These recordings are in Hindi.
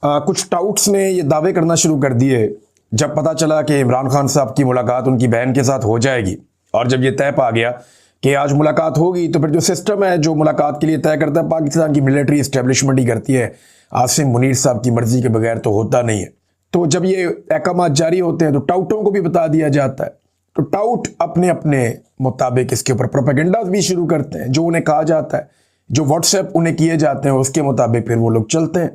कुछ टाउट्स ने ये दावे करना शुरू कर दिए जब पता चला कि इमरान खान साहब की मुलाकात उनकी बहन के साथ हो जाएगी, और जब ये तय पा गया कि आज मुलाकात होगी, तो फिर जो सिस्टम है जो मुलाकात के लिए तय करता है पाकिस्तान की मिलिट्री इस्टेब्लिशमेंट ही करती है। आसिम मुनीर साहब की मर्जी के बगैर तो होता नहीं है। तो जब ये अहकाम जारी होते हैं तो टाउटों को भी बता दिया जाता है, तो टाउट अपने अपने मुताबिक इसके ऊपर प्रोपेगेंडा भी शुरू करते हैं। जो उन्हें कहा जाता है, जो व्हाट्सएप उन्हें किए जाते हैं, उसके मुताबिक फिर वो लोग चलते हैं।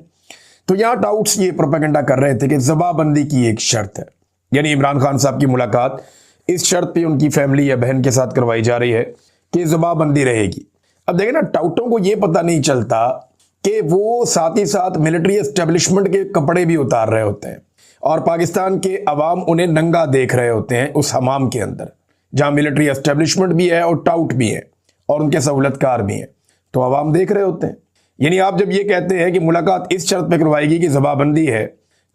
तो यहाँ टाउट्स ये प्रोपेगेंडा कर रहे थे कि जबाबंदी की एक शर्त है, यानी इमरान खान साहब की मुलाकात इस शर्त पे उनकी फैमिली या बहन के साथ करवाई जा रही है कि जबाबंदी रहेगी। अब देखें ना, टाउटों को ये पता नहीं चलता कि वो साथ ही साथ मिलिट्री एस्टेब्लिशमेंट के कपड़े भी उतार रहे होते हैं और पाकिस्तान के अवाम उन्हें नंगा देख रहे होते हैं उस हमाम के अंदर, जहां मिलिट्री एस्टेब्लिशमेंट भी है और टाउट भी है और उनके सहूलतकार भी हैं। तो अवाम देख रहे होते हैं। यानी आप जब ये कहते हैं कि मुलाकात इस शर्त पर करवाएगी कि जबाबंदी है,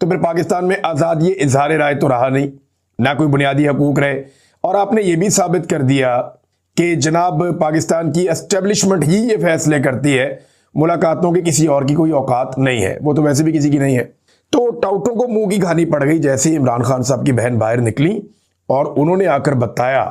तो फिर पाकिस्तान में आज़ाद ये इजहार राय तो रहा नहीं, ना कोई बुनियादी हकूक रहे। और आपने ये भी साबित कर दिया कि जनाब पाकिस्तान की एस्टेब्लिशमेंट ही ये फैसले करती है, मुलाकातों की किसी और की कोई औकात नहीं है, वो तो वैसे भी किसी की नहीं है। तो टाउटों को मुंह की खानी पड़ गई जैसे इमरान खान साहब की बहन बाहर निकली और उन्होंने आकर बताया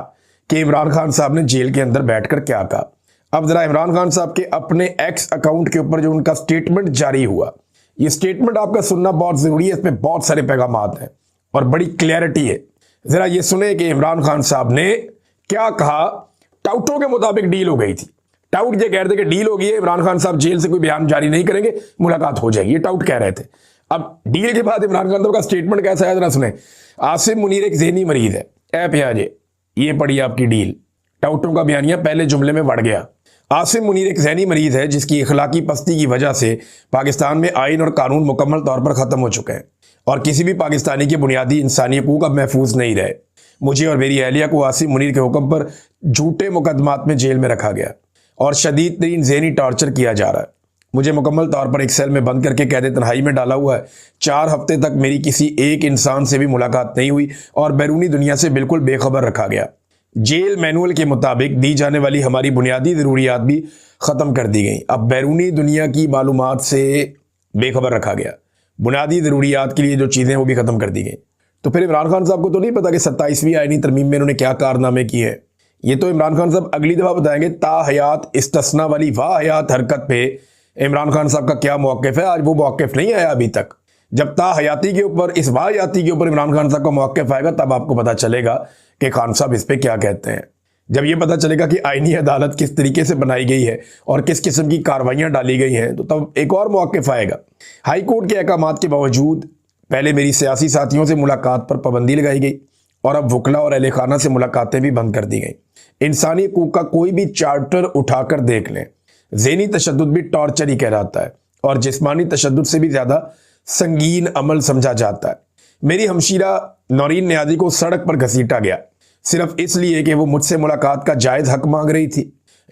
कि इमरान खान साहब ने जेल के अंदर बैठकर क्या कहा। अब जरा इमरान खान साहब के अपने एक्स अकाउंट के ऊपर जो उनका स्टेटमेंट जारी हुआ, ये स्टेटमेंट आपका सुनना बहुत जरूरी है। इसमें बहुत सारे पैगामात हैं और बड़ी क्लैरिटी है। जरा ये सुने कि इमरान खान साहब ने क्या कहा। टाउटों के मुताबिक डील हो गई थी। टाउट ये कह रहे थे कि डील हो गई है, इमरान खान साहब जेल से कोई बयान जारी नहीं करेंगे, मुलाकात हो जाएगी, ये टाउट कह रहे थे। अब डील के बाद इमरान खान साहब का स्टेटमेंट कैसा है जरा सुने। आसिम मुनीर एक ज़हनी मरीज है, ऐ प्याजे, ये पड़ी आपकी डील। टाउटों का बयानिया पहले जुमले में बढ़ गया। आसिम मुनीर एक ज़हनी मरीज है जिसकी इखलाकी पस्ती की वजह से पाकिस्तान में आइन और कानून मुकम्मल तौर पर ख़त्म हो चुके हैं और किसी भी पाकिस्तानी के बुनियादी इंसानी हकूक अब महफूज नहीं रहे। मुझे और मेरी अहलिया को आसिम मुनीर के हुक्म पर झूठे मुकदमात में जेल में रखा गया और शदीद तरीन ज़हनी टॉर्चर किया जा रहा है। मुझे मुकम्मल तौर पर एक सेल में बंद करके कैद तन्हाई में डाला हुआ है। 4 हफ्ते तक मेरी किसी एक इंसान से भी मुलाकात नहीं हुई और बैरूनी दुनिया से बिल्कुल बेखबर रखा गया। जेल मैनुअल के मुताबिक दी जाने वाली हमारी बुनियादी ज़रूरियात भी ख़त्म कर दी गई। अब बैरूनी दुनिया की मालूमात से बेखबर रखा गया। बुनियादी ज़रूरियात के लिए जो चीज़ें वो भी ख़त्म कर दी गई। तो फिर इमरान खान साहब को तो नहीं पता कि 27वीं आईनी तरमीम में इन्होंने क्या कारनामे किए हैं। ये तो इमरान खान साहब अगली दफ़ा बताएंगे। ताहयात इस्तस्ना वाली वाहयात हरकत पे इमरान खान साहब का क्या मौक़िफ़ है। आज वो मौक़िफ़ नहीं आया अभी तक। जब ताहयाती के ऊपर, इस वाहयाती के ऊपर इमरान खान साहब का मौक़िफ़ आएगा, तब आपको पता चलेगा कि खान साहब इस पर क्या कहते हैं। जब ये पता चलेगा कि आईनी अदालत किस तरीके से बनाई गई है और किस किस्म की कार्रवाइयाँ डाली गई हैं, तो तब एक और मौक़िफ़ आएगा। हाई कोर्ट के अहकामात के बावजूद पहले मेरी सियासी साथियों से मुलाकात पर पाबंदी लगाई गई और अब वकला और अहले खाना से मुलाकातें भी बंद कर दी गई। इंसानी हकूक़ का कोई भी चार्टर उठाकर देख लें, ज़हनी तशद्दुद भी टॉर्चर ही कहलाता है और जिस्मानी तशद्दुद से भी ज़्यादा संगीन अमल समझा जाता है। मेरी हमशीरा नौरीन नियाज़ी को सड़क पर घसीटा गया सिर्फ इसलिए कि वो मुझसे मुलाकात का जायज़ हक मांग रही थी।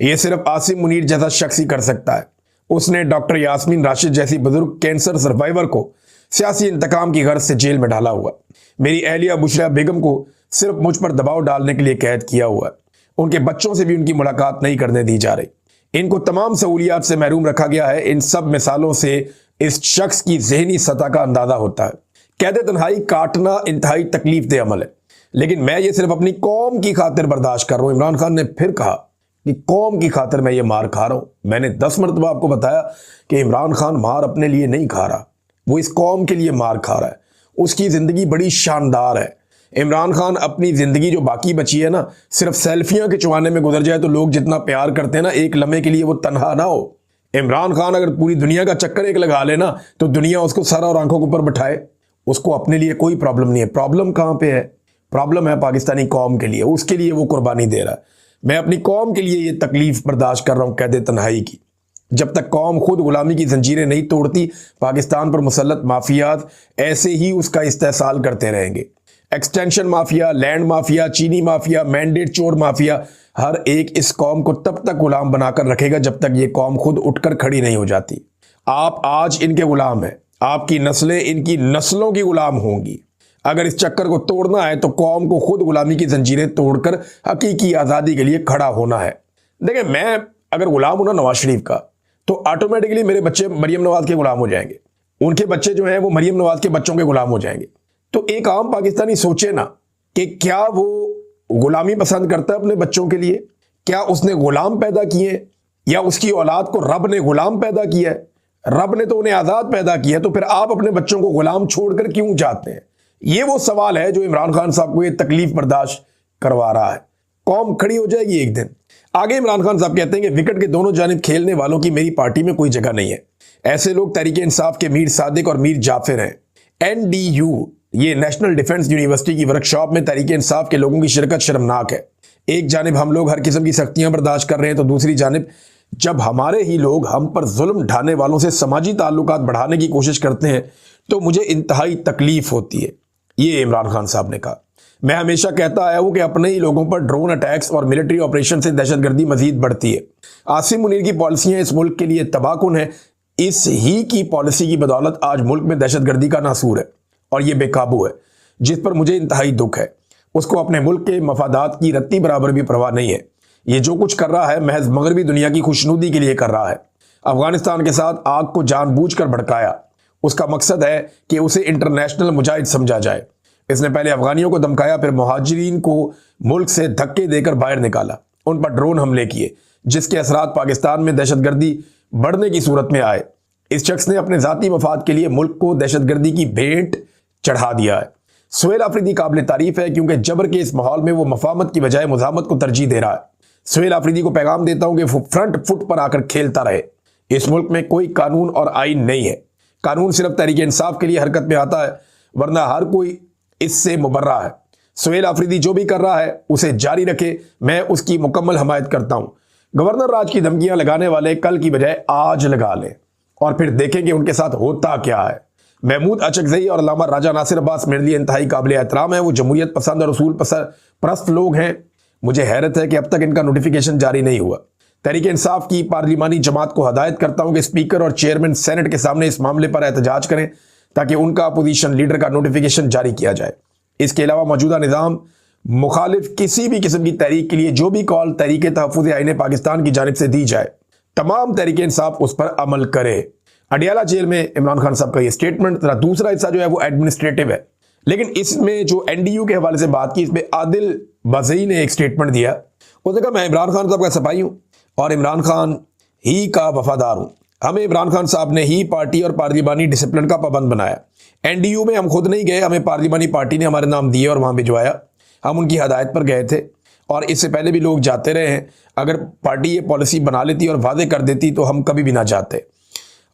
ये सिर्फ आसिम मुनीर जैसा शख्स ही कर सकता है। उसने डॉक्टर यास्मीन राशिद जैसी बुजुर्ग कैंसर सर्वाइवर को सियासी इंतकाम की गर्ज से जेल में डाला हुआ। मेरी अहलिया बुशरा बेगम को सिर्फ मुझ पर दबाव डालने के लिए कैद किया हुआ। उनके बच्चों से भी उनकी मुलाकात नहीं करने दी जा रही। इनको तमाम सहूलियात से महरूम रखा गया है। इन सब मिसालों से इस शख्स की जहनी सतह का अंदाजा होता है। कैद तन्हाई काटना इंतहाई तकलीफ दे अमल है, लेकिन मैं ये सिर्फ अपनी कौम की खातिर बर्दाश्त कर रहा हूँ। इमरान खान ने फिर कहा कि कौम की खातिर मैं ये मार खा रहा हूँ। मैंने 10 मरतबा आपको बताया कि इमरान खान मार अपने लिए नहीं खा रहा, वो इस कौम के लिए मार खा रहा है। उसकी ज़िंदगी बड़ी शानदार है। इमरान खान अपनी ज़िंदगी जो बाकी बची है ना, सिर्फ सेल्फियाँ खिंचवाने में गुजर जाए तो लोग जितना प्यार करते हैं ना, एक लम्हे के लिए वो तनहा ना हो। इमरान खान अगर पूरी दुनिया का चक्कर एक लगा लेना तो दुनिया उसको सर और आंखों के ऊपर बिठाए, उसको अपने लिए कोई प्रॉब्लम नहीं है। प्रॉब्लम कहाँ पे है? प्रॉब्लम है पाकिस्तानी कौम के लिए, उसके लिए वो कुर्बानी दे रहा है। मैं अपनी कौम के लिए ये तकलीफ बर्दाश्त कर रहा हूँ कैद तन्हाई की। जब तक कौम खुद गुलामी की जंजीरें नहीं तोड़ती, पाकिस्तान पर मुसल्लत माफियात ऐसे ही उसका इस्तेसाल करते रहेंगे। एक्सटेंशन माफिया, लैंड माफिया, चीनी माफिया, मैंडेट चोर माफिया, हर एक इस कौम को तब तक गुलाम बनाकर रखेगा जब तक ये कौम खुद उठकर खड़ी नहीं हो जाती। आप आज इनके गुलाम हैं, आपकी नस्लें इनकी नस्लों की गुलाम होंगी। अगर इस चक्कर को तोड़ना है तो कौम को खुद गुलामी की जंजीरें तोड़कर हकीकी आज़ादी के लिए खड़ा होना है। देखिए, मैं अगर गुलाम हूं ना नवाज शरीफ का, तो ऑटोमेटिकली मेरे बच्चे मरियम नवाज के गुलाम हो जाएंगे। उनके बच्चे जो हैं वो मरियम नवाज के बच्चों के गुलाम हो जाएंगे। तो एक आम पाकिस्तानी सोचे ना कि क्या वो गुलामी पसंद करता है अपने बच्चों के लिए? क्या उसने गुलाम पैदा किए या उसकी औलाद को रब ने गुलाम पैदा किया है? रब ने तो उन्हें आजाद पैदा किया, तो फिर आप अपने बच्चों को गुलाम छोड़कर क्यों जाते हैं? ये वो सवाल है जो इमरान खान साहब को ये तकलीफ बर्दाश्त करवा रहा है। कौम खड़ी हो जाएगी एक दिन। आगे इमरान खान साहब कहते हैं कि विकेट के दोनों जानिब खेलने वालों की मेरी पार्टी में कोई जगह नहीं है। ऐसे लोग तहरीक इंसाफ के मीर सादिक और मीर जाफिर हैं। NDU, ये नेशनल डिफेंस यूनिवर्सिटी की वर्कशॉप में तहरीक इंसाफ के लोगों की शिरकत शर्मनाक है। एक जानिब हम लोग हर किस्म की सख्तियां बर्दाश्त कर रहे हैं, तो दूसरी जानिब जब हमारे ही लोग हम पर जुल्म ढाने वालों से समाजी ताल्लुकात बढ़ाने की कोशिश करते हैं तो मुझे इंतहाई तकलीफ होती है। ये इमरान खान साहब ने कहा। मैं हमेशा कहता आया हूं कि अपने ही लोगों पर ड्रोन अटैक्स और मिलिट्री ऑपरेशन से दहशतगर्दी मजीद बढ़ती है। आसिम मुनीर की पॉलिसियां इस मुल्क के लिए तबाहकुन है। इस ही की पॉलिसी की बदौलत आज मुल्क में दहशतगर्दी का नासूर है और यह बेकाबू है, जिस पर मुझे इंतहाई दुख है। उसको अपने मुल्क के मफादात की रत्ती बराबर भी परवाह नहीं है। ये जो कुछ कर रहा है महज मगरबी दुनिया की खुशनुदी के लिए कर रहा है। अफगानिस्तान के साथ आग को जानबूझकर भड़काया। उसका मकसद है कि उसे इंटरनेशनल मुजाहिद समझा जाए। इसने पहले अफगानियों को धमकाया, फिर मुहाजिरीन को मुल्क से धक्के देकर बाहर निकाला, उन पर ड्रोन हमले किए, जिसके असरात पाकिस्तान में दहशतगर्दी बढ़ने की सूरत में आए। इस शख्स ने अपने जाती मफाद के लिए मुल्क को दहशतगर्दी की भेंट चढ़ा दिया है। सुहेल आफरीदी काबिल तारीफ है, क्योंकि जबर के इस माहौल में वो मफामत की बजाय मुजामत को तरजीह दे रहा है। सुहेल आफरीदी को पैगाम देता हूं कि फ्रंट फुट पर आकर खेलता रहे। इस मुल्क में कोई कानून और आइन नहीं है। कानून सिर्फ तहरीक इंसाफ के लिए हरकत में आता है, वरना हर कोई इससे मुबर्रा है। सुहेल आफरीदी जो भी कर रहा है उसे जारी रखे, मैं उसकी मुकम्मल हमायत करता हूं। गवर्नर राज की धमकियां लगाने वाले कल की बजाय आज लगा लें और फिर देखें कि उनके साथ होता क्या है। महमूद अचकजई और अल्लामा राजा नासिर अब्बास मेरे लिए इंतहाई काबिल एहतराम है। वो जमहूरियत पसंद और उसूल परस्त लोग हैं। मुझे हैरत है कि अब तक इनका नोटिफिकेशन जारी नहीं हुआ। तहरीक इंसाफ की पार्लिमानी जमात को हदायत करता हूं कि स्पीकर और चेयरमैन सेनेट के सामने इस मामले पर एहतजाज करें, ताकि उनका अपोजिशन लीडर का नोटिफिकेशन जारी किया जाए। इसके अलावा मौजूदा निज़ाम मुखालिफ किसी भी किस्म की तहरीक के लिए जो भी कॉल तहरीक तहफ़्फ़ुज़ आईन पाकिस्तान की जानिब से दी जाए, तमाम तहरीक इंसाफ उस पर अमल करे। अडियाला जेल में इमरान खान साहब का ये स्टेटमेंट। दूसरा हिस्सा जो है वो एडमिनिस्ट्रेटिव है, लेकिन इसमें जो NDU के हवाले से बात की, इसमें आदिल बज़ई ने एक स्टेटमेंट दिया। उसने कहा, मैं इमरान खान साहब का सिपाही हूं और इमरान खान ही का वफादार हूं। हमें इमरान खान साहब ने ही पार्टी और पार्लिमानी डिसिप्लिन का पाबंद बनाया। NDU में हम खुद नहीं गए, हमें पार्लिमानी पार्टी ने हमारे नाम दिए और वहां भिजवाया। हम उनकी हदायत पर गए थे और इससे पहले भी लोग जाते रहे हैं। अगर पार्टी ये पॉलिसी बना लेती और वादे कर देती तो हम कभी भी ना जाते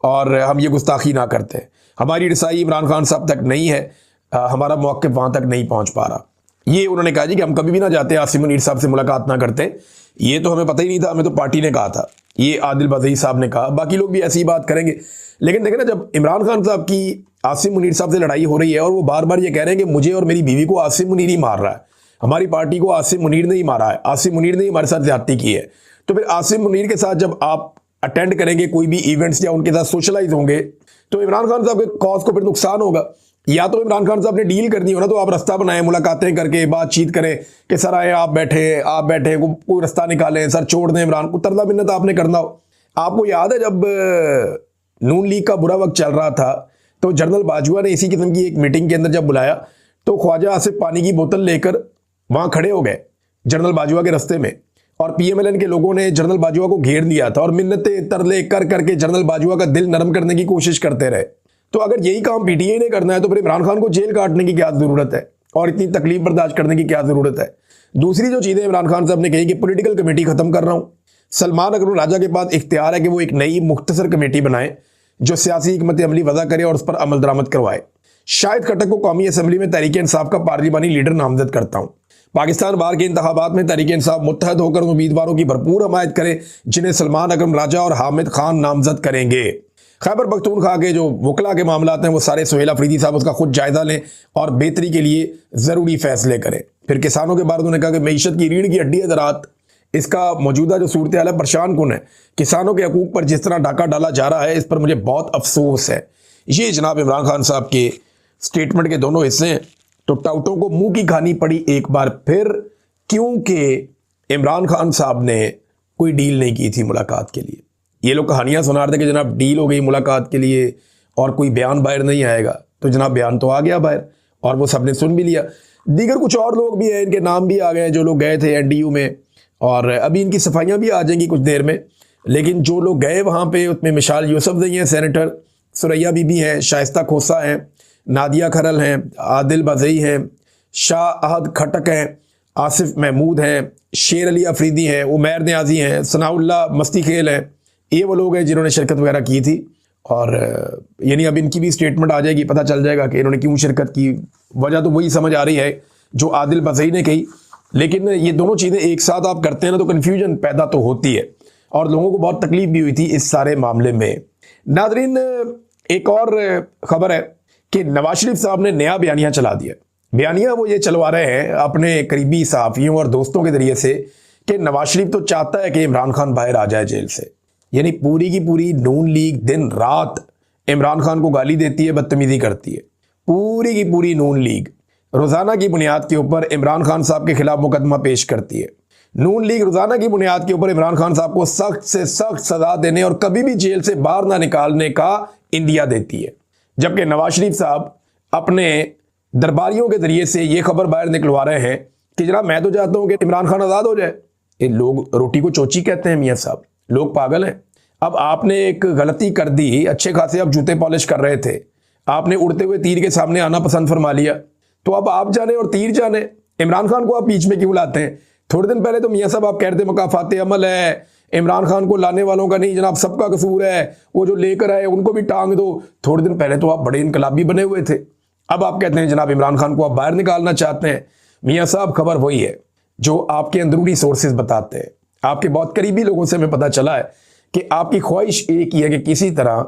और हम ये गुस्ताखी ना करते। हमारी रसाई इमरान खान साहब तक नहीं है, हमारा मौक़िफ़ वहां तक नहीं पहुंच पा रहा। ये उन्होंने कहा जी कि हम कभी भी ना जाते, आसिम मुनीर साहब से मुलाकात ना करते। ये तो हमें पता ही नहीं था, हमें तो पार्टी ने कहा था। ये आदिल बज़ई साहब ने कहा, बाकी लोग भी ऐसी ही बात करेंगे। लेकिन देखें ना, जब इमरान खान साहब की आसिम मुनीर साहब से लड़ाई हो रही है और वो बार बार ये कह रहे हैं कि मुझे और मेरी बीवी को आसिम मुनीर ही मार रहा है, हमारी पार्टी को आसिम मुनीर ने ही मारा है, आसिम मुनीर ने ही हमारे साथ ज्यादती की है, तो फिर आसिम मुनीर के साथ जब आप अटेंड करेंगे कोई भी इवेंट्स या उनके साथ सोशलाइज होंगे तो इमरान खान साहब के कॉज को फिर नुकसान होगा। या तो इमरान खान साहब ने डील करनी हो ना, तो आप रास्ता बनाएं, मुलाकातें करके बातचीत करें कि सर आए, आप बैठे कोई रास्ता निकालें, सर छोड़ दें इमरान को। तरला मिन्नत आपने करना हो। आपको याद है जब नून लीग का बुरा वक्त चल रहा था तो जनरल बाजवा ने इसी किस्म की एक मीटिंग के अंदर जब बुलाया तो ख्वाजा आसिफ पानी की बोतल लेकर वहां खड़े हो गए जनरल बाजवा के रास्ते में, और PMLN के लोगों ने जनरल बाजवा को घेर लिया था और मिन्नतें तरले कर करके जनरल बाजवा का दिल नरम करने की कोशिश करते रहे। तो अगर यही काम PTI ने करना है तो फिर इमरान खान को जेल काटने की क्या जरूरत है और इतनी तकलीफ बर्दाश्त करने की क्या जरूरत है। दूसरी जो चीजें इमरान खान साहब ने कही कि पॉलिटिकल कमेटी खत्म कर रहा हूं। सलमान अकरम राजा के पास इख्तियार है कि वो एक नई मुख्तसर कमेटी बनाए जो सियासी हिकमत अमली वज़ा करे और उस पर अमल दरामद करवाए। शाहिद खट्टक को कौमी असम्बली में तहरीक इंसाफ का पार्लिमानी लीडर नामजद करता हूं। पाकिस्तान बार के इंतखाबात में तहरीक इंसाफ मुत्तहद होकर उम्मीदवारों की भरपूर हमायत करे जिन्हें सलमान अकरम राजा और हामिद खान नामजद करेंगे। खैबर पख्तूनख्वा के जो वकला के मामलात हैं वो सारे सुहेल आफरीदी साहब उसका खुद जायजा लें और बेहतरी के लिए ज़रूरी फैसले करें। फिर किसानों के बारे में उन्होंने कहा कि मईशत की रीढ़ की हड्डी है ज़राअत, इसका मौजूदा जो सूरत हाल है परेशान कुन है। किसानों के हकूक़ पर जिस तरह डाका डाला जा रहा है इस पर मुझे बहुत अफसोस है। ये जनाब इमरान खान साहब के स्टेटमेंट के दोनों हिस्से हैं। तो टाउटों को मुंह की खानी पड़ी एक बार फिर, क्योंकि इमरान खान साहब ने कोई डील नहीं की थी मुलाकात के लिए। ये लोग कहानियां सुना रहे थे कि जनाब डील हो गई मुलाकात के लिए और कोई बयान बाहर नहीं आएगा। तो जनाब बयान तो आ गया बाहर और वो सबने सुन भी लिया। दीगर कुछ और लोग भी हैं, इनके नाम भी आ गए हैं जो लोग गए थे एनडीयू में, और अभी इनकी सफाइयाँ भी आ जाएंगी कुछ देर में। लेकिन जो लोग गए वहाँ पे उसमें मिशाल यूसुफजई हैं, सेनेटर सुरैया बीबी हैं, शाइस्ता खोसा हैं, नादिया खरल हैं, आदिल बजई हैं, शाह अहद खटक हैं, आसिफ महमूद हैं, शेर अली अफरीदी हैं, उमैर न्याजी हैं, सनाउल्ला मस्ती खेल हैं। ये वो लोग हैं जिन्होंने शिरकत वगैरह की थी। और यानी अब इनकी भी स्टेटमेंट आ जाएगी, पता चल जाएगा कि इन्होंने क्यों शिरकत की। वजह तो वही समझ आ रही है जो आदिल बजई ने कही। लेकिन ये दोनों चीज़ें एक साथ आप करते हैं ना तो कन्फ्यूजन पैदा तो होती है, और लोगों को बहुत तकलीफ भी हुई थी इस सारे मामले में। नादरीन, एक और खबर है कि नवाज शरीफ साहब ने नया बयानिया चला दिया। बयानिया वो ये चलवा रहे हैं अपने करीबी सहाफ़ियों और दोस्तों के जरिए से कि नवाज शरीफ तो चाहता है कि इमरान खान बाहर आ जाए जेल से। यानी पूरी की पूरी नून लीग दिन रात इमरान खान को गाली देती है, बदतमीजी करती है। पूरी की पूरी नून लीग रोज़ाना की बुनियाद के ऊपर इमरान खान साहब के खिलाफ मुकदमा पेश करती है। नून लीग रोज़ाना की बुनियाद के ऊपर इमरान खान साहब को सख्त से सख्त सजा देने और कभी भी जेल से बाहर ना निकालने का इंदिया देती है। जबकि नवाज शरीफ साहब अपने दरबारियों के जरिए से ये खबर बाहर निकलवा रहे हैं कि जनाब मैं तो चाहता हूं कि इमरान खान आज़ाद हो जाए। ये लोग रोटी को चोची कहते हैं मियाँ साहब, लोग पागल हैं। अब आपने एक गलती कर दी, अच्छे खासे आप जूते पॉलिश कर रहे थे, आपने उड़ते हुए तीर के सामने आना पसंद फरमा लिया, तो अब आप जाने और तीर जाने। इमरान खान को आप बीच में क्यों लाते हैं? थोड़े दिन पहले तो मियाँ साहब आप कह रहे थे मकाफाते अमल है, इमरान खान को लाने वालों का नहीं जनाब सबका कसूर है, वो जो लेकर आए उनको भी टांग दो। थोड़े दिन पहले तो आप बड़े इनकलाबी बने हुए थे, अब आप कहते हैं जनाब इमरान खान को आप बाहर निकालना चाहते हैं। मियाँ साहब खबर वही है जो आपके अंदरूनी सोर्सेज बताते हैं। आपके बहुत करीबी लोगों से हमें पता चला है कि आपकी ख्वाहिश एक ही है कि किसी तरह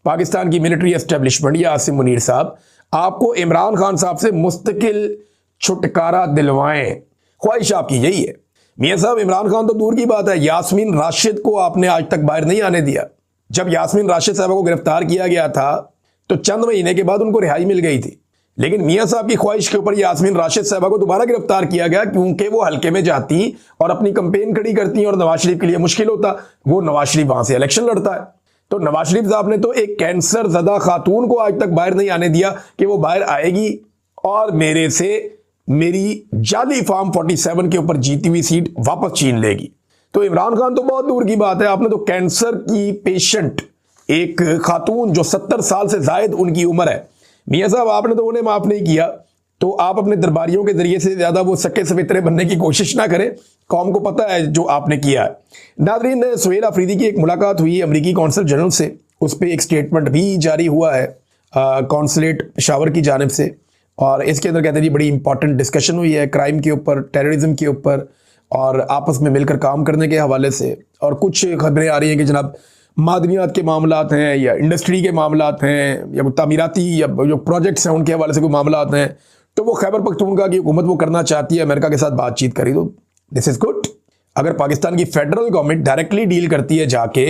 पाकिस्तान की मिलिट्री एस्टेब्लिशमेंट या आसिम मुनीर साहब आपको इमरान खान साहब से मुस्तकिल छुटकारा दिलवाएं। ख्वाहिश आपकी यही है। मियाँ साहब इमरान खान तो दूर की बात है, यास्मीन राशिद को आपने आज तक बाहर नहीं आने दिया। जब यास्मीन राशिद साहब को गिरफ्तार किया गया था तो चंद महीने के बाद उनको रिहाई मिल गई थी, लेकिन मियाँ साहब की ख्वाहिश के ऊपर यास्मीन राशिद साहबा को दोबारा गिरफ्तार किया गया क्योंकि वो हल्के में जाती और अपनी कंपेन खड़ी करती और नवाज शरीफ के लिए मुश्किल होता, वो नवाज शरीफ वहां से इलेक्शन लड़ता है। तो नवाज शरीफ साहब ने तो एक कैंसर ज़दा खातून को आज तक बाहर नहीं आने दिया कि वो बाहर आएगी और मेरे से मेरी जाली फार्म 47 के ऊपर जीती हुई सीट वापस छीन लेगी। तो इमरान खान तो बहुत दूर की बात है, आपने तो कैंसर की पेशेंट एक खातून जो 70 साल से जायद उनकी उम्र है, मियाँ साहब आपने तो उन्हें माफ नहीं किया। तो आप अपने दरबारियों के जरिए से ज्यादा वो सके सवित्रे बनने की कोशिश ना करें, कौम को पता है जो आपने किया है। नादरीन, सुहेल अफरीदी की एक मुलाकात हुई अमरीकी कौंसल जनरल से, उस पर एक स्टेटमेंट भी जारी हुआ है कौंसलेट पेशावर की जानिब से, और इसके अंदर कहते हैं जी बड़ी इंपॉर्टेंट डिस्कशन हुई है क्राइम के ऊपर, टेररिज्म के ऊपर और आपस में मिलकर काम करने के हवाले से। और कुछ खबरें आ रही हैं कि जनाब मादनियात के मामलात हैं या इंडस्ट्री के मामलात हैं या तामीराती या जो प्रोजेक्ट्स हैं उनके हवाले से कोई मामलात हैं, तो वो खैबर पख्तूनख्वा की हुकूमत वो करना चाहती है, अमेरिका के साथ बातचीत करी, तो दिस इज़ गुड। अगर पाकिस्तान की फेडरल गवर्नमेंट डायरेक्टली डील करती है जाके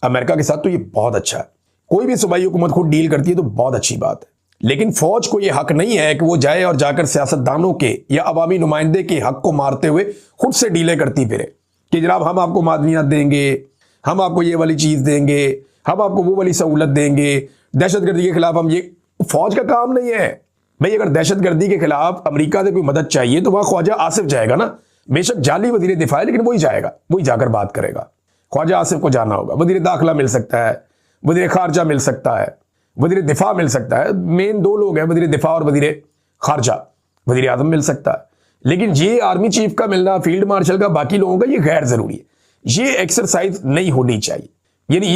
अमेरिका के साथ तो ये बहुत अच्छा है। कोई भी सूबाई हुकूमत खुद डील करती है तो बहुत अच्छी बात है, लेकिन फौज को यह हक नहीं है कि वो जाए और जाकर सियासतदानों के या अवामी नुमाइंदे के हक को मारते हुए खुद से डीलें करती फिरे कि जनाब हम आपको मादनियात देंगे, हम आपको ये वाली चीज़ देंगे, हम आपको वो वाली सहूलत देंगे, दहशतगर्दी के खिलाफ हम ये। फौज का काम नहीं है भाई। अगर दहशतगर्दी के खिलाफ अमेरिका से कोई मदद चाहिए तो वहाँ ख्वाजा आसिफ जाएगा ना, बेशक जाली वजीर दिफा है लेकिन वही जाएगा, वही जाकर बात करेगा। ख्वाजा आसिफ को जाना होगा, वजीर दाखिला मिल सकता है, वजीर खारजा मिल सकता है, वजीर दिफा मिल सकता है। मेन दो लोग हैं, वजीर दिफा और वजीर खारजा, वजीर आजम मिल सकता है। लेकिन ये आर्मी चीफ का मिलना, फील्ड मार्शल का, बाकी लोगों का, ये गैर जरूरी है। ये एक्सरसाइज नहीं होनी चाहिए, यानी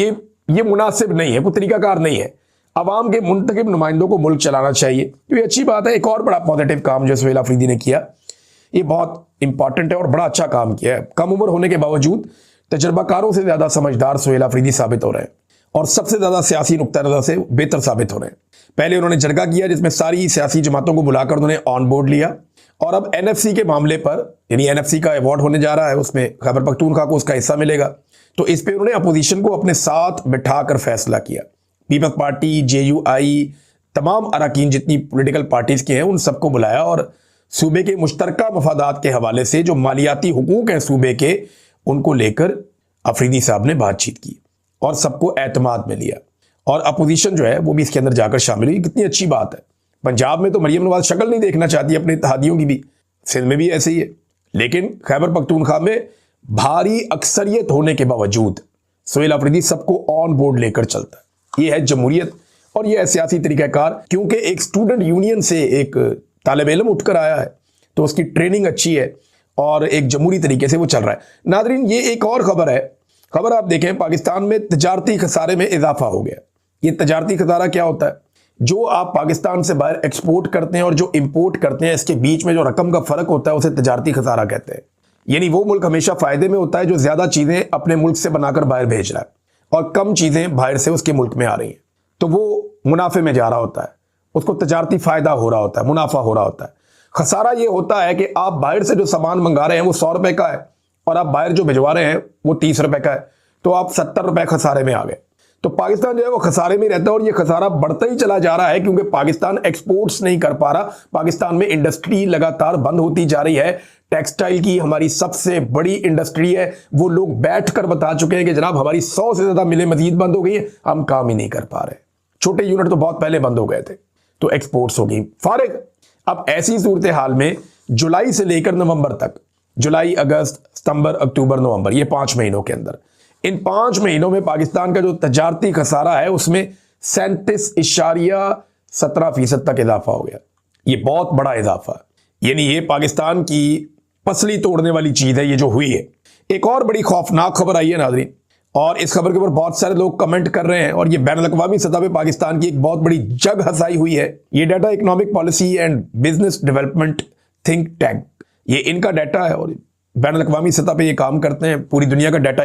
ये मुनासिब नहीं है, कोई तरीकाकार नहीं है। अवाम के मुंतखब नुमाइंदों को मुल्क चलाना चाहिए, तो ये अच्छी बात है। एक और बड़ा पॉजिटिव काम जो सुहेल अफरीदी ने किया, ये बहुत इंपॉर्टेंट है और बड़ा अच्छा काम किया है। कम उम्र होने के बावजूद तजर्बाकारों से ज्यादा समझदार सुहेल अफरीदी साबित हो रहे हैं और सबसे ज्यादा सियासी नुक्ता नज़र से बेहतर साबित हो रहे हैं। पहले उन्होंने जरगा किया जिसमें सारी सियासी जमातों को बुलाकर उन्होंने ऑन बोर्ड लिया, और अब एनएफसी के मामले पर, यानी एनएफसी का अवार्ड होने जा रहा है, उसमें खैबर पख्तूनख्वा को उसका हिस्सा मिलेगा, तो इस पे उन्होंने अपोजिशन को अपने साथ बिठाकर फैसला किया। पीपल्स पार्टी, जेयूआई, तमाम अरकान जितनी पॉलिटिकल पार्टीज के हैं उन सबको बुलाया और सूबे के मुश्तरका मफादात के हवाले से जो मालियाती हुकूक हैं सूबे के, उनको लेकर अफरीदी साहब ने बातचीत की और सबको एतमाद में लिया। और अपोजिशन जो है वो भी इसके अंदर जाकर शामिल हुई। कितनी अच्छी बात है। पंजाब में तो मरियम नवाज शक्ल नहीं देखना चाहती अपने इत्तेहादियों की भी, सिंध में भी ऐसे ही है। लेकिन खैबर पख्तूनख्वा में भारी अक्सरियत होने के बावजूद सुहेल अफरीदी सबको ऑन बोर्ड लेकर चलता है। ये है जमहूरियत और ये है सियासी तरीकाकार। क्योंकि एक स्टूडेंट यूनियन से एक तालिब इल्म उठकर आया है तो उसकी ट्रेनिंग अच्छी है और एक जमहूरी तरीके से वो चल रहा है। नादरीन, ये एक और खबर है। खबर आप देखें, पाकिस्तान में तजारती खसारे में इजाफा हो गया। ये तजारती खसारा क्या होता है? जो आप पाकिस्तान से बाहर एक्सपोर्ट करते हैं और जो इंपोर्ट करते हैं, इसके बीच में जो रकम का फर्क होता है उसे तजारती खसारा कहते हैं। यानी वो मुल्क हमेशा फायदे में होता है जो ज्यादा चीजें अपने मुल्क से बनाकर बाहर भेज रहा है और कम चीजें बाहर से उसके मुल्क में आ रही हैं, तो वो मुनाफे में जा रहा होता है, उसको तजारती फायदा हो रहा होता है, मुनाफा हो रहा होता है। खसारा ये होता है कि आप बाहर से जो सामान मंगा रहे हैं वो 100 रुपए का है और आप बाहर जो भिजवा रहे हैं वो 30 रुपए का है, तो आप 70 रुपए खसारे में आ गए। तो पाकिस्तान जो है वो खसारे में रहता है और ये खसारा बढ़ता ही चला जा रहा है क्योंकि पाकिस्तान एक्सपोर्ट्स नहीं कर पा रहा। पाकिस्तान में इंडस्ट्री लगातार बंद होती जा रही है। टेक्सटाइल की हमारी सबसे बड़ी इंडस्ट्री है, वो लोग बैठकर बता चुके हैं कि जनाब हमारी 100 से ज्यादा मिलें मजीद बंद हो गई है, हम काम ही नहीं कर पा रहे। छोटे यूनिट तो बहुत पहले बंद हो गए थे, तो एक्सपोर्ट्स हो गई फारिग। अब ऐसी सूरत हाल में जुलाई से लेकर नवंबर तक, जुलाई, अगस्त, सितंबर, अक्टूबर, नवंबर, ये 5 महीनों के अंदर, इन 5 महीनों में पाकिस्तान का जो तजारती खसारा है उसमें 37.17% तक इजाफा हो गया। ये बहुत बड़ा इजाफा है। यानी ये पाकिस्तान की पसली तोड़ने वाली चीज है ये जो हुई है। एक और बड़ी खौफनाक खबर आई है नाज़रीन, और इस खबर के ऊपर बहुत सारे लोग कमेंट कर रहे हैं और ये बैन अवी सतह पे पाकिस्तान की एक बहुत बड़ी जग हसाई हुई है। ये data economic policy and business development think tank, ये इनका डाटा है और बैन अवी सतह पे ये काम करते हैं, पूरी दुनिया का डाटा